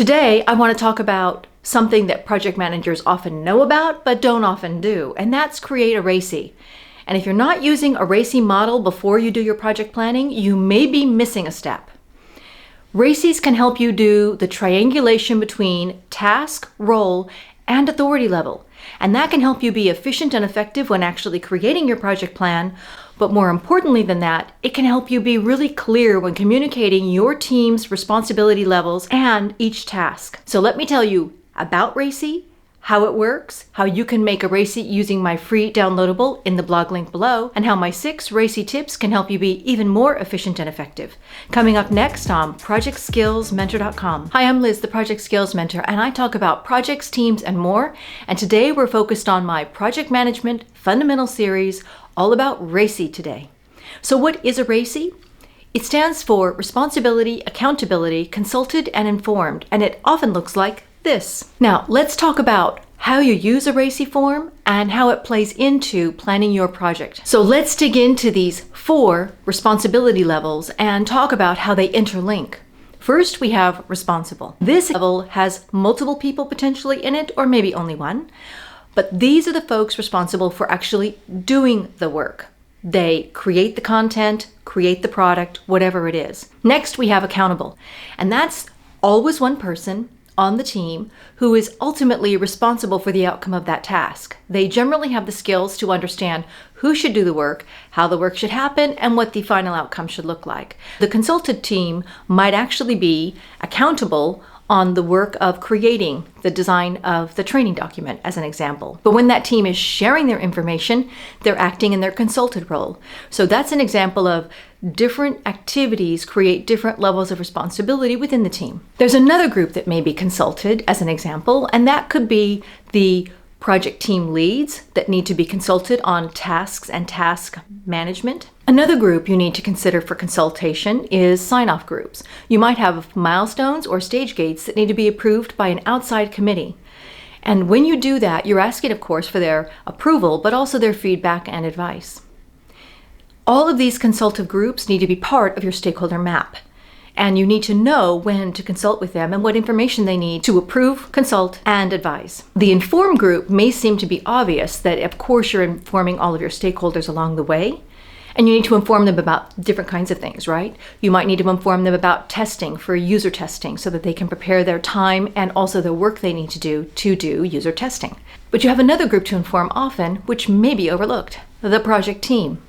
Today, I want to talk about something that project managers often know about but don't often do, and that's create a RACI. And if you're not using a RACI model before you do your project planning, you may be missing a step. RACIs can help you do the triangulation between task, role, and authority level. And that can help you be efficient and effective when actually creating your project plan. But more importantly than that, it can help you be really clear when communicating your team's responsibility levels and each task. So let me tell you about RACI, how it works, how you can make a RACI using my free downloadable in the blog link below, and how my 6 RACI tips can help you be even more efficient and effective. Coming up next on ProjectSkillsMentor.com. Hi, I'm Liz, the Project Skills Mentor, and I talk about projects, teams, and more. And today we're focused on my Project Management Fundamental series, all about RACI today. So what is a RACI? It stands for Responsibility, Accountability, Consulted, and Informed, and it often looks like this. Now, let's talk about how you use a RACI form and how it plays into planning your project. So let's dig into these 4 responsibility levels and talk about how they interlink. First, we have responsible. This level has multiple people potentially in it, or maybe only one, but these are the folks responsible for actually doing the work. They create the content, create the product, whatever it is. Next, we have accountable, and that's always one person on the team who is ultimately responsible for the outcome of that task. They generally have the skills to understand who should do the work, how the work should happen, and what the final outcome should look like. The consulted team might actually be accountable on the work of creating the design of the training document, as an example. But when that team is sharing their information, they're acting in their consulted role. So that's an example of different activities create different levels of responsibility within the team. There's another group that may be consulted, as an example, and that could be the project team leads that need to be consulted on tasks and task management. Another group you need to consider for consultation is sign-off groups. You might have milestones or stage gates that need to be approved by an outside committee. And when you do that, you're asking, of course, for their approval, but also their feedback and advice. All of these consultative groups need to be part of your stakeholder map. And you need to know when to consult with them and what information they need to approve, consult, and advise. The inform group may seem to be obvious that, of course, you're informing all of your stakeholders along the way, and you need to inform them about different kinds of things, right? You might need to inform them about testing for user testing so that they can prepare their time and also the work they need to do user testing. But you have another group to inform often, which may be overlooked, the project team.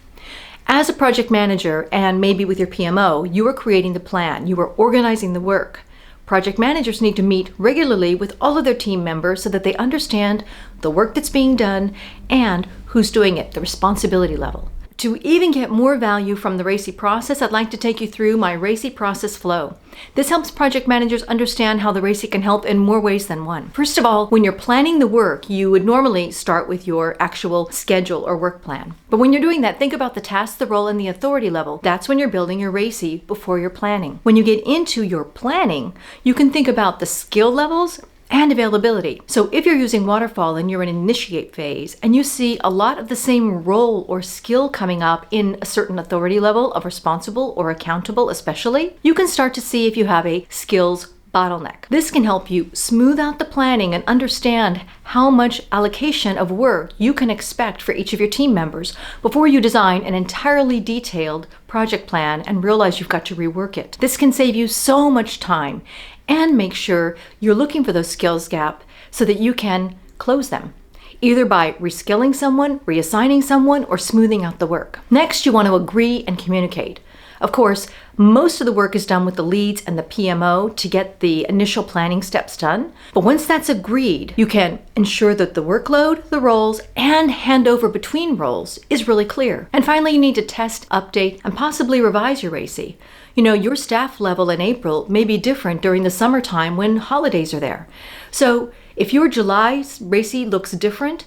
As a project manager, and maybe with your PMO, you are creating the plan, you are organizing the work. Project managers need to meet regularly with all of their team members so that they understand the work that's being done and who's doing it, the responsibility level. To even get more value from the RACI process, I'd like to take you through my RACI process flow. This helps project managers understand how the RACI can help in more ways than one. First of all, when you're planning the work, you would normally start with your actual schedule or work plan. But when you're doing that, think about the task, the role, and the authority level. That's when you're building your RACI before you're planning. When you get into your planning, you can think about the skill levels and availability. So if you're using waterfall and you're in initiate phase and you see a lot of the same role or skill coming up in a certain authority level of responsible or accountable especially, you can start to see if you have a skills bottleneck. This can help you smooth out the planning and understand how much allocation of work you can expect for each of your team members before you design an entirely detailed project plan and realize you've got to rework it. This can save you so much time and make sure you're looking for those skills gap so that you can close them, either by reskilling someone, reassigning someone, or smoothing out the work. Next, you want to agree and communicate. Of course, most of the work is done with the leads and the PMO to get the initial planning steps done. But once that's agreed, you can ensure that the workload, the roles, and handover between roles is really clear. And finally, you need to test, update, and possibly revise your RACI. You know, your staff level in April may be different during the summertime when holidays are there. So if your July's RACI looks different,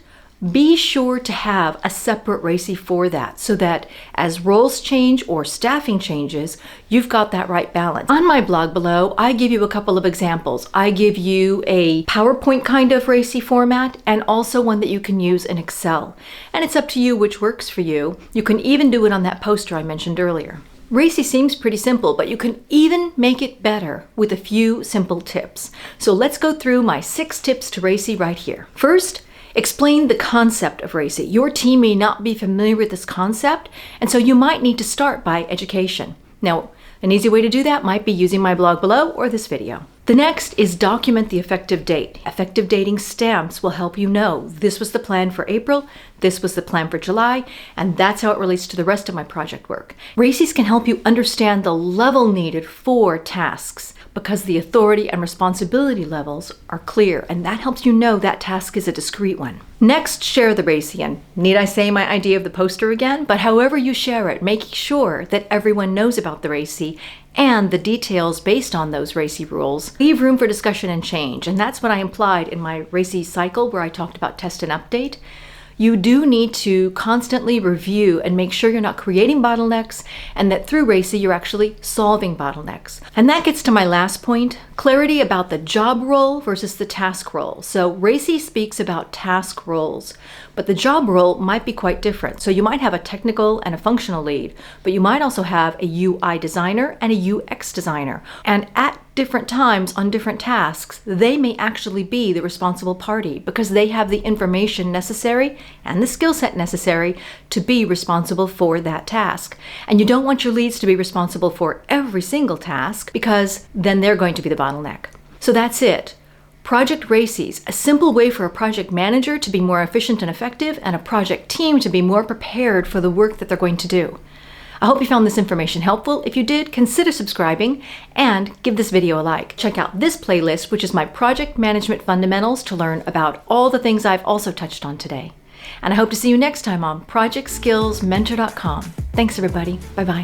be sure to have a separate RACI for that so that as roles change or staffing changes, you've got that right balance. On my blog below, I give you a couple of examples. I give you a PowerPoint kind of RACI format and also one that you can use in Excel. And it's up to you which works for you. You can even do it on that poster I mentioned earlier. RACI seems pretty simple, but you can even make it better with a few simple tips. So let's go through my 6 tips to RACI right here. First, explain the concept of RACI. Your team may not be familiar with this concept, and so you might need to start by education. Now, an easy way to do that might be using my blog below or this video. The next is document the effective date. Effective dating stamps will help you know this was the plan for April, this was the plan for July, and that's how it relates to the rest of my project work. RACIs can help you understand the level needed for tasks because the authority and responsibility levels are clear, and that helps you know that task is a discrete one. Next, share the RACI, and need I say my idea of the poster again? But however you share it, making sure that everyone knows about the RACI and the details based on those RACI rules. Leave room for discussion and change, and that's what I implied in my RACI cycle where I talked about test and update. You do need to constantly review and make sure you're not creating bottlenecks and that through RACI you're actually solving bottlenecks. And that gets to my last point, clarity about the job role versus the task role. So RACI speaks about task roles, but the job role might be quite different. So you might have a technical and a functional lead, but you might also have a UI designer and a UX designer. And at different times on different tasks, they may actually be the responsible party because they have the information necessary and the skill set necessary to be responsible for that task. And you don't want your leads to be responsible for every single task because then they're going to be the bottleneck. So that's it. Project RACIs, a simple way for a project manager to be more efficient and effective and a project team to be more prepared for the work that they're going to do. I hope you found this information helpful. If you did, consider subscribing and give this video a like. Check out this playlist, which is my project management fundamentals, to learn about all the things I've also touched on today. And I hope to see you next time on ProjectSkillsMentor.com. Thanks, everybody. Bye-bye.